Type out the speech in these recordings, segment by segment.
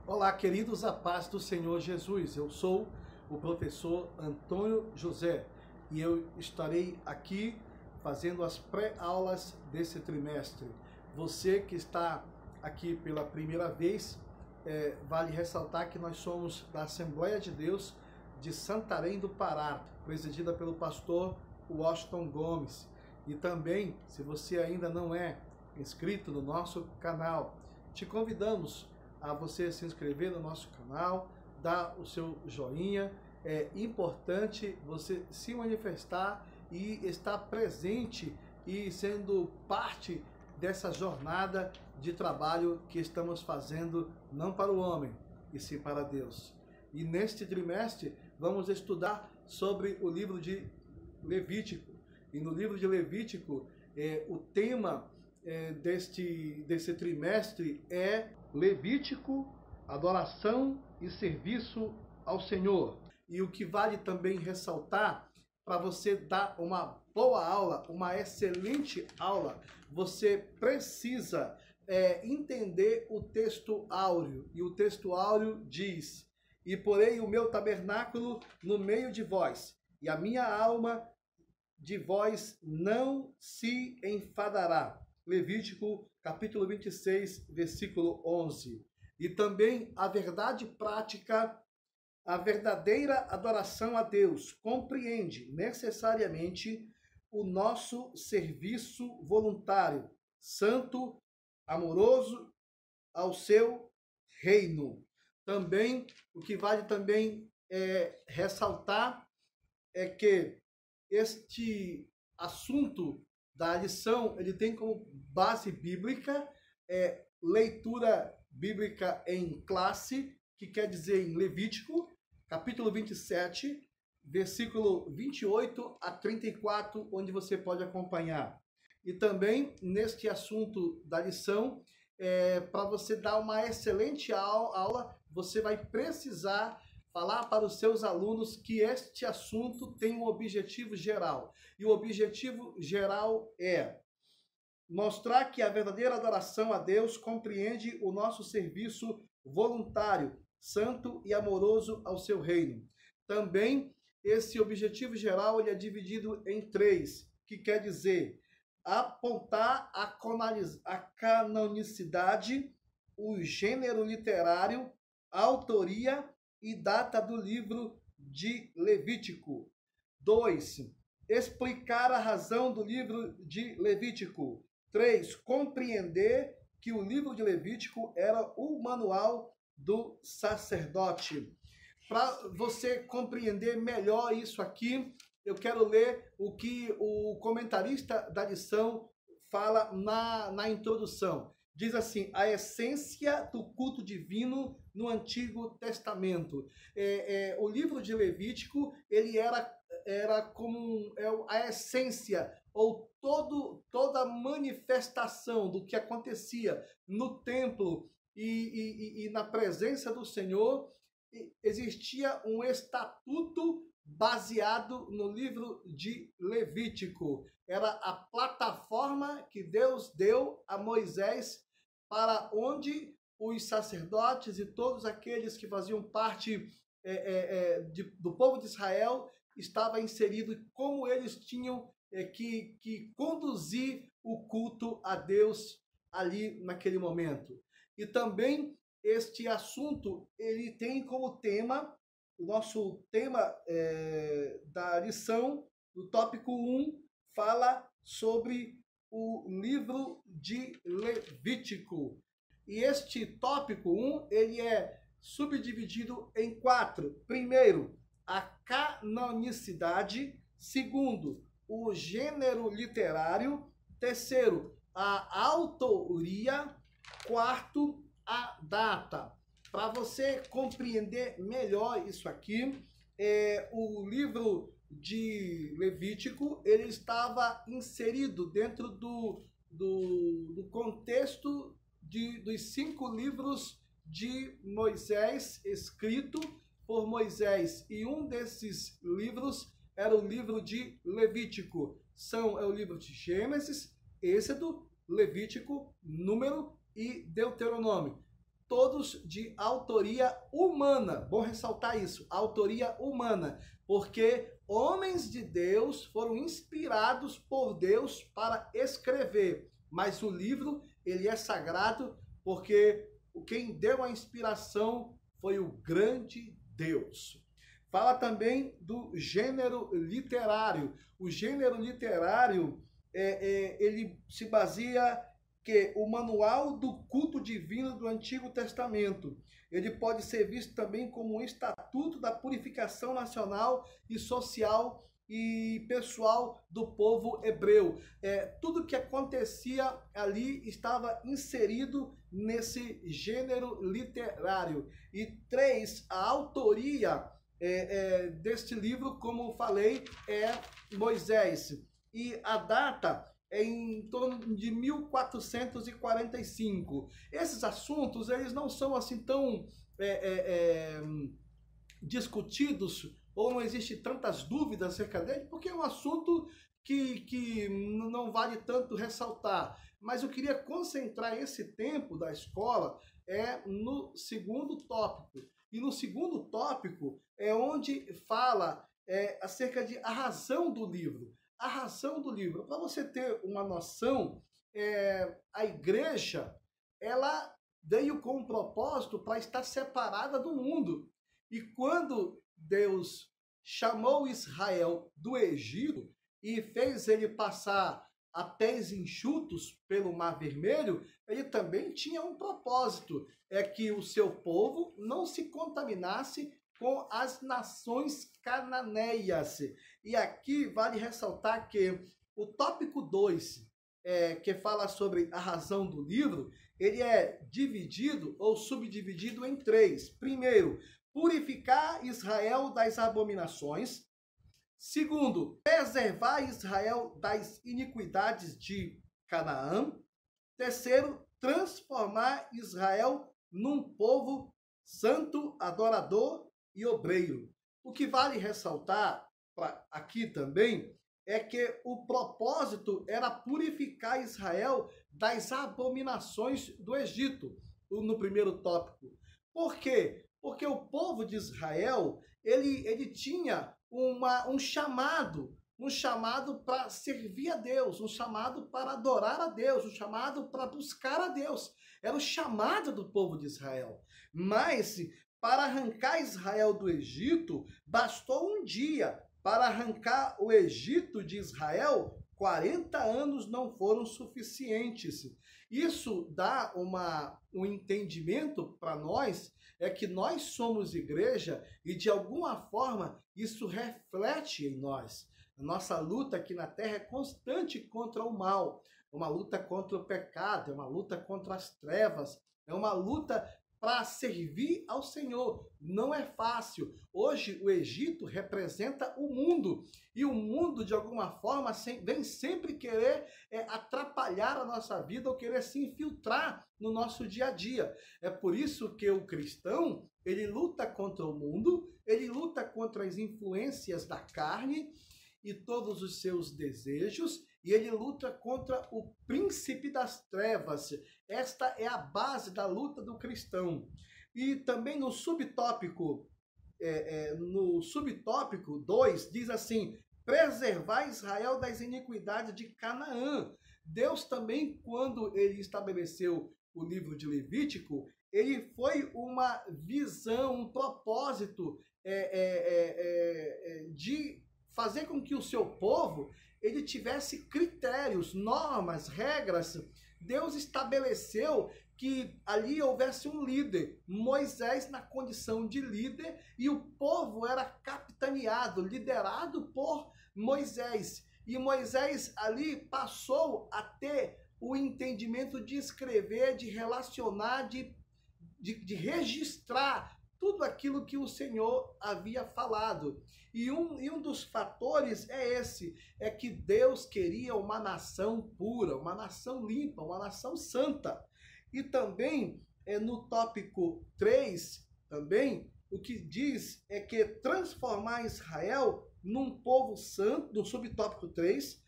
Olá, queridos, a paz do Senhor Jesus. Eu sou o professor Antônio José e eu estarei aqui fazendo as pré-aulas desse trimestre. Você que está aqui pela primeira vez, vale ressaltar que nós somos da Assembleia de Deus de Santarém do Pará, presidida pelo pastor Washington Gomes. E também, se você ainda não é inscrito no nosso canal, te convidamos a você se inscrever no nosso canal, dar o seu joinha. É importante você se manifestar e estar presente e sendo parte dessa jornada de trabalho que estamos fazendo, não para o homem, e sim para Deus. E neste trimestre vamos estudar sobre o livro de Levítico. E no livro de Levítico, o tema desse trimestre é Levítico, adoração e serviço ao Senhor. E o que vale também ressaltar, para você dar uma boa aula, uma excelente aula, você precisa entender o texto áureo. E o texto áureo diz: e porei o meu tabernáculo no meio de vós, e a minha alma de vós não se enfadará. Levítico, capítulo 26, versículo 11. E também a verdade prática, a verdadeira adoração a Deus compreende necessariamente o nosso serviço voluntário, santo, amoroso ao seu reino. Também, o que vale também ressaltar é que este assunto da lição, ele tem como base bíblica, leitura bíblica em classe, que quer dizer em Levítico, capítulo 27, versículo 28 a 34, onde você pode acompanhar. E também, neste assunto da lição, para você dar uma excelente aula, você vai precisar falar para os seus alunos que este assunto tem um objetivo geral. E o objetivo geral é mostrar que a verdadeira adoração a Deus compreende o nosso serviço voluntário, santo e amoroso ao seu reino. Também, esse objetivo geral ele é dividido em três, que quer dizer apontar a canonicidade, o gênero literário, a autoria e data do livro de Levítico. 2. Explicar a razão do livro de Levítico. 3. Compreender que o livro de Levítico era o manual do sacerdote. Para você compreender melhor isso aqui, eu quero ler o que o comentarista da lição fala na introdução. Diz assim: a essência do culto divino no Antigo Testamento. O livro de Levítico, ele era como a essência, ou toda a manifestação do que acontecia no templo e na presença do Senhor. Existia um estatuto baseado no livro de Levítico. Era a plataforma que Deus deu a Moisés para onde os sacerdotes e todos aqueles que faziam parte do povo de Israel estava inserido, e como eles tinham que conduzir o culto a Deus ali naquele momento. E também este assunto, ele tem como tema, o nosso tema da lição, o tópico 1, fala sobre o livro de Levítico. E este tópico 1, ele é subdividido em 4. Primeiro, a canonicidade. Segundo, o gênero literário. Terceiro, a autoria. Quarto, a data. Para você compreender melhor isso aqui, o livro de Levítico, ele estava inserido dentro do contexto dos 5 livros de Moisés, escrito por Moisés. E um desses livros era o livro de Levítico. É o livro de Gênesis, Êxodo, Levítico, Número e Deuteronômio. todos de autoria humana. Bom ressaltar isso, autoria humana, porque homens de Deus foram inspirados por Deus para escrever, mas o livro, ele é sagrado porque quem deu a inspiração foi o grande Deus. Fala também do gênero literário. O gênero literário, ele se baseia que o manual do culto divino do Antigo Testamento. Ele pode ser visto também como um estatuto da purificação nacional e social e pessoal do povo hebreu. Tudo que acontecia ali estava inserido nesse gênero literário. E 3, a autoria deste livro, como falei, é Moisés. E a data é em torno de 1445. Esses assuntos, eles não são assim tão discutidos, ou não existe tantas dúvidas acerca dele, porque é um assunto que não vale tanto ressaltar. Mas eu queria concentrar esse tempo da escola no segundo tópico. E no segundo tópico é onde fala acerca de a razão do livro. A razão do livro. Para você ter uma noção, a igreja, ela veio com um propósito para estar separada do mundo. E quando Deus chamou Israel do Egito e fez ele passar a pés enxutos pelo Mar Vermelho, ele também tinha um propósito, que o seu povo não se contaminasse com as nações cananeias. E aqui vale ressaltar que o tópico 2, que fala sobre a razão do livro, ele é dividido ou subdividido em 3. Primeiro, purificar Israel das abominações. Segundo, preservar Israel das iniquidades de Canaã. Terceiro, transformar Israel num povo santo, adorador e obreiro. O que vale ressaltar aqui também é que o propósito era purificar Israel das abominações do Egito, no primeiro tópico. Por quê? Porque o povo de Israel, ele tinha um chamado para servir a Deus, um chamado para adorar a Deus, um chamado para buscar a Deus. Era o chamado do povo de Israel. Mas para arrancar Israel do Egito, bastou um dia. Para arrancar o Egito de Israel, 40 anos não foram suficientes. Isso dá um entendimento para nós, que nós somos igreja e de alguma forma isso reflete em nós. A nossa luta aqui na terra é constante contra o mal, é uma luta contra o pecado, é uma luta contra as trevas, é uma luta para servir ao Senhor. Não é fácil. Hoje o Egito representa o mundo, e o mundo de alguma forma vem sempre querer atrapalhar a nossa vida ou querer se infiltrar no nosso dia a dia. É por isso que o cristão, ele luta contra o mundo, ele luta contra as influências da carne e todos os seus desejos, e ele luta contra o príncipe das trevas. Esta é a base da luta do cristão. E também no subtópico 2, diz assim, preservar Israel das iniquidades de Canaã. Deus também, quando ele estabeleceu o livro de Levítico, ele foi uma visão, um propósito de fazer com que o seu povo ele tivesse critérios, normas, regras. Deus estabeleceu que ali houvesse um líder, Moisés na condição de líder, e o povo era capitaneado, liderado por Moisés. E Moisés ali passou a ter o entendimento de escrever, de relacionar, de registrar tudo aquilo que o Senhor havia falado. E um dos fatores é que Deus queria uma nação pura, uma nação limpa, uma nação santa. E também, no tópico 3, também, o que diz é que transformar Israel num povo santo, no subtópico 3,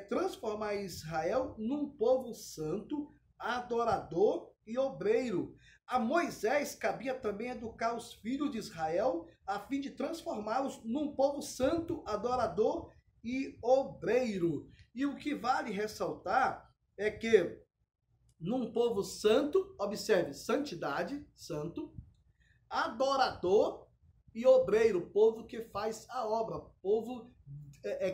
transformar Israel num povo santo, adorador e obreiro. A Moisés cabia também educar os filhos de Israel a fim de transformá-los num povo santo, adorador e obreiro. E o que vale ressaltar é que num povo santo, observe, santidade, santo, adorador e obreiro, povo que faz a obra, povo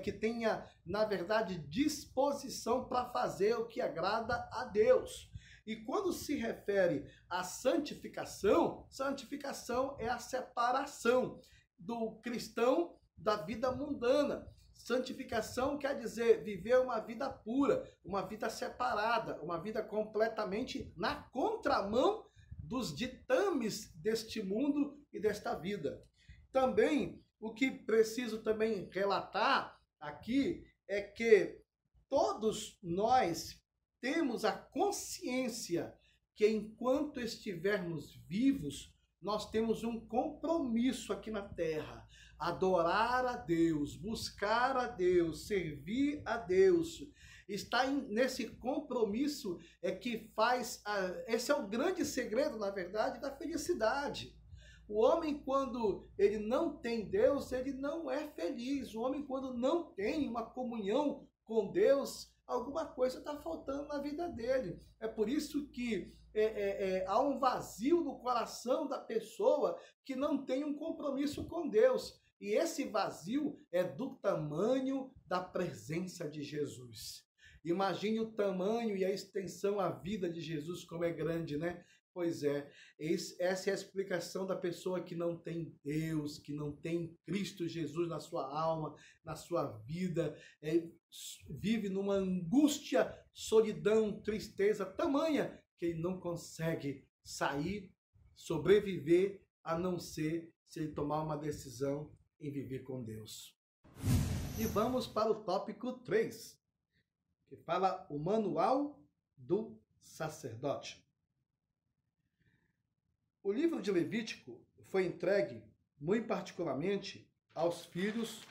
que tenha, na verdade, disposição para fazer o que agrada a Deus. E quando se refere à santificação, santificação é a separação do cristão da vida mundana. Santificação quer dizer viver uma vida pura, uma vida separada, uma vida completamente na contramão dos ditames deste mundo e desta vida. Também, o que preciso também relatar aqui é que todos nós temos a consciência que enquanto estivermos vivos, nós temos um compromisso aqui na terra. Adorar a Deus, buscar a Deus, servir a Deus. Estar nesse compromisso é que faz... Esse é o grande segredo, na verdade, da felicidade. O homem, quando ele não tem Deus, ele não é feliz. O homem, quando não tem uma comunhão com Deus, alguma coisa está faltando na vida dele. É por isso que há um vazio no coração da pessoa que não tem um compromisso com Deus. E esse vazio é do tamanho da presença de Jesus. Imagine o tamanho e a extensão, a vida de Jesus, como é grande, né? Pois é, essa é a explicação da pessoa que não tem Deus, que não tem Cristo Jesus na sua alma, na sua vida, vive numa angústia, solidão, tristeza tamanha que ele não consegue sair, sobreviver, a não ser se ele tomar uma decisão em viver com Deus. E vamos para o tópico 3, que fala o manual do sacerdote. O livro de Levítico foi entregue, muito particularmente, aos filhos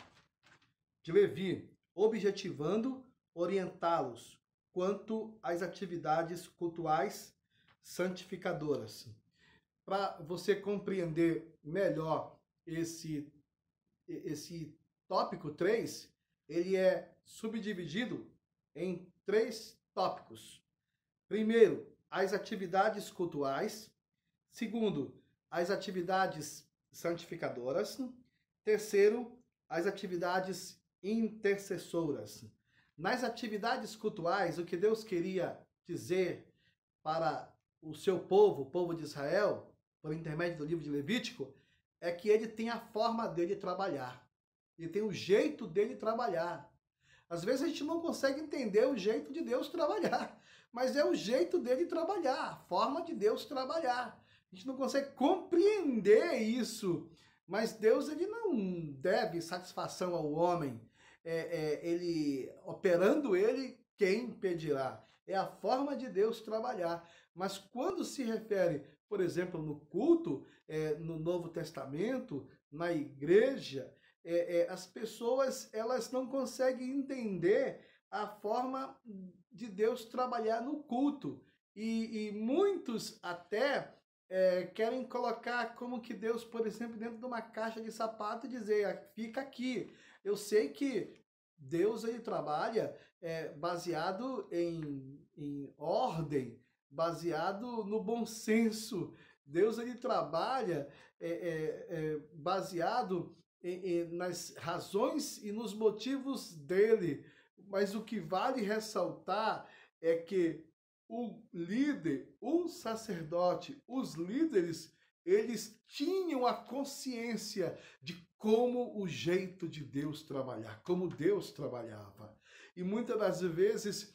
de Levi, objetivando orientá-los quanto às atividades cultuais santificadoras. Para você compreender melhor esse tópico 3, ele é subdividido em 3 tópicos. Primeiro, as atividades cultuais. Segundo, as atividades santificadoras. Terceiro, as atividades intercessoras. Nas atividades cultuais, o que Deus queria dizer para o seu povo, o povo de Israel, por intermédio do livro de Levítico, é que ele tem a forma dele trabalhar. Ele tem o jeito dele trabalhar. Às vezes a gente não consegue entender o jeito de Deus trabalhar, mas é o jeito dele trabalhar, a forma de Deus trabalhar. A gente não consegue compreender isso, mas Deus ele não deve satisfação ao homem. Operando ele, quem impedirá? É a forma de Deus trabalhar. Mas quando se refere, por exemplo, no culto, no Novo Testamento, na igreja, as pessoas elas não conseguem entender a forma de Deus trabalhar no culto. E muitos até querem colocar como que Deus, por exemplo, dentro de uma caixa de sapato e dizer, fica aqui. Eu sei que Deus ele trabalha baseado em ordem, baseado no bom senso. Deus ele trabalha baseado nas razões e nos motivos dele. Mas o que vale ressaltar é que o líder, o sacerdote, os líderes, eles tinham a consciência de como o jeito de Deus trabalhar, como Deus trabalhava. E muitas das vezes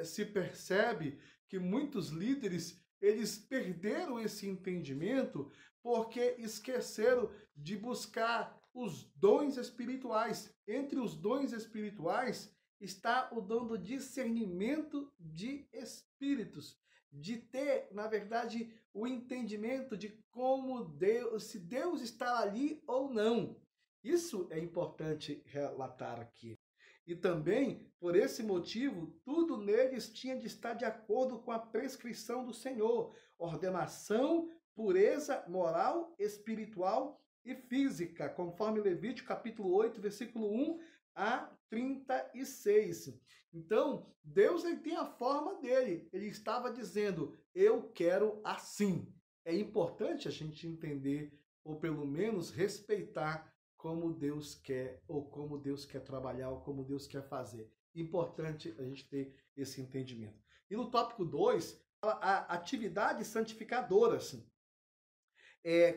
se percebe que muitos líderes, eles perderam esse entendimento porque esqueceram de buscar os dons espirituais. Entre os dons espirituais está o dom do discernimento de espíritos, de ter, na verdade, o entendimento de como Deus, se Deus está ali ou não. Isso é importante relatar aqui. E também, por esse motivo, tudo neles tinha de estar de acordo com a prescrição do Senhor, ordenação, pureza moral, espiritual e física, conforme Levítico capítulo 8, versículo 1 a 36. Então, Deus ele tem a forma dele. Ele estava dizendo, eu quero assim. É importante a gente entender, ou pelo menos respeitar como Deus quer, ou como Deus quer trabalhar, ou como Deus quer fazer. Importante a gente ter esse entendimento. E no tópico 2, a atividades santificadoras.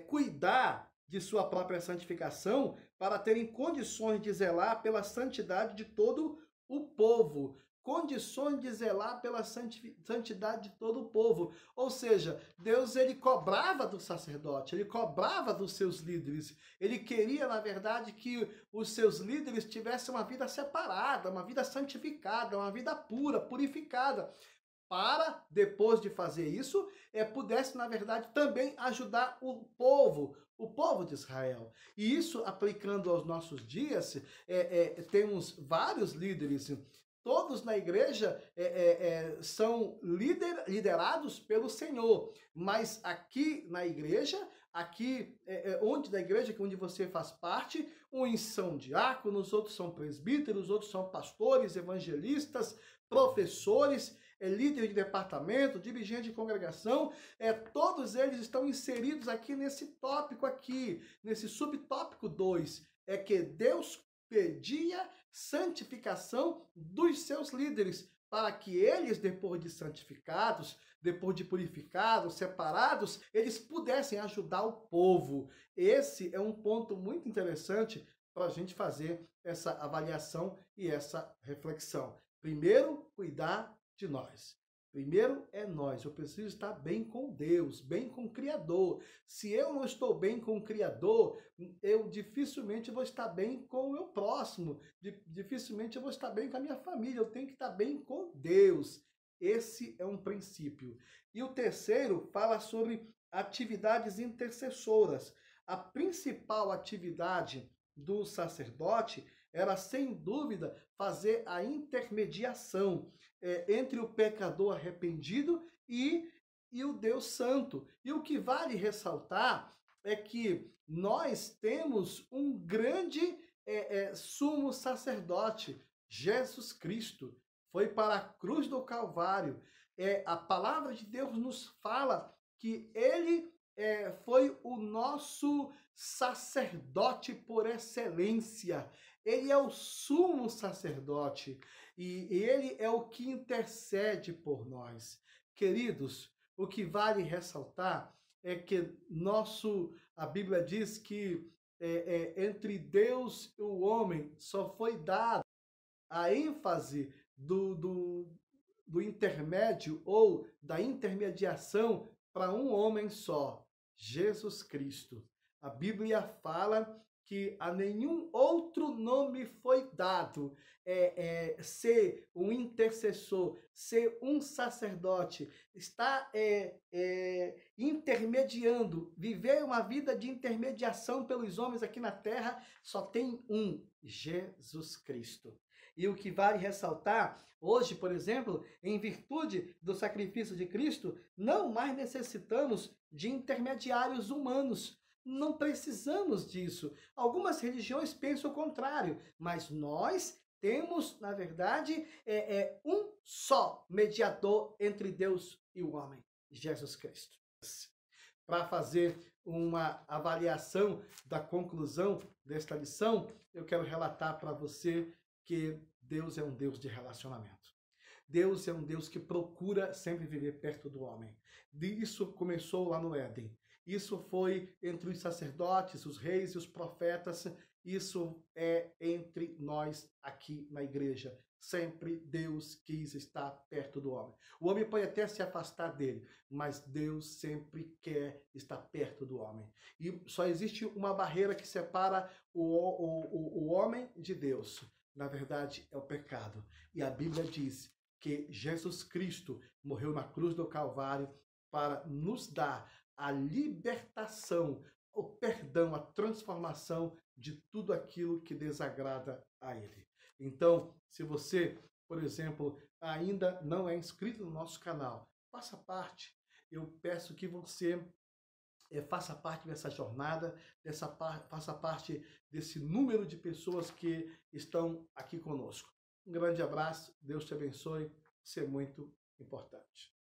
Cuidar de sua própria santificação para terem condições de zelar pela santidade de todo o povo. Condições de zelar pela santidade de todo o povo. Ou seja, Deus ele cobrava do sacerdote, ele cobrava dos seus líderes. Ele queria, na verdade, que os seus líderes tivessem uma vida separada, uma vida santificada, uma vida pura, purificada. Para, depois de fazer isso, pudesse, na verdade, também ajudar o povo de Israel. E isso, aplicando aos nossos dias, temos vários líderes. Todos na igreja são liderados pelo Senhor. Mas aqui na igreja, da igreja onde você faz parte, uns são diáconos, outros são presbíteros, outros são pastores, evangelistas, professores, líder de departamento, dirigente de congregação, todos eles estão inseridos aqui nesse tópico aqui, nesse subtópico 2, que Deus pedia santificação dos seus líderes, para que eles, depois de santificados, depois de purificados, separados, eles pudessem ajudar o povo. Esse é um ponto muito interessante para a gente fazer essa avaliação e essa reflexão. Primeiro, cuidar de nós. Primeiro é nós. Eu preciso estar bem com Deus, bem com o Criador. Se eu não estou bem com o Criador, eu dificilmente vou estar bem com o meu próximo. Dificilmente eu vou estar bem com a minha família. Eu tenho que estar bem com Deus. Esse é um princípio. E o terceiro fala sobre atividades intercessoras. A principal atividade do sacerdote era, sem dúvida, fazer a intermediação entre o pecador arrependido e o Deus Santo. E o que vale ressaltar é que nós temos um grande sumo sacerdote, Jesus Cristo. Foi para a cruz do Calvário. A palavra de Deus nos fala que ele foi o nosso sacerdote por excelência. Ele é o sumo sacerdote e ele é o que intercede por nós. Queridos, o que vale ressaltar é que a Bíblia diz que entre Deus e o homem só foi dada a ênfase do intermédio ou da intermediação para um homem só, Jesus Cristo. A Bíblia fala que a nenhum outro nome foi dado ser um intercessor, ser um sacerdote, estar intermediando, viver uma vida de intermediação pelos homens aqui na terra, só tem um, Jesus Cristo. E o que vale ressaltar, hoje, por exemplo, em virtude do sacrifício de Cristo, não mais necessitamos de intermediários humanos. Não precisamos disso. Algumas religiões pensam o contrário, mas nós temos, na verdade, um só mediador entre Deus e o homem, Jesus Cristo. Para fazer uma avaliação da conclusão desta lição, eu quero relatar para você que Deus é um Deus de relacionamento. Deus é um Deus que procura sempre viver perto do homem. Isso começou lá no Éden. Isso foi entre os sacerdotes, os reis e os profetas. Isso é entre nós aqui na igreja. Sempre Deus quis estar perto do homem. O homem pode até se afastar dele, mas Deus sempre quer estar perto do homem. E só existe uma barreira que separa o homem de Deus. Na verdade, é o pecado. E a Bíblia diz que Jesus Cristo morreu na cruz do Calvário para nos dar a libertação, o perdão, a transformação de tudo aquilo que desagrada a Ele. Então, se você, por exemplo, ainda não é inscrito no nosso canal, faça parte. Eu peço que você faça parte dessa jornada, faça parte desse número de pessoas que estão aqui conosco. Um grande abraço, Deus te abençoe, isso é muito importante.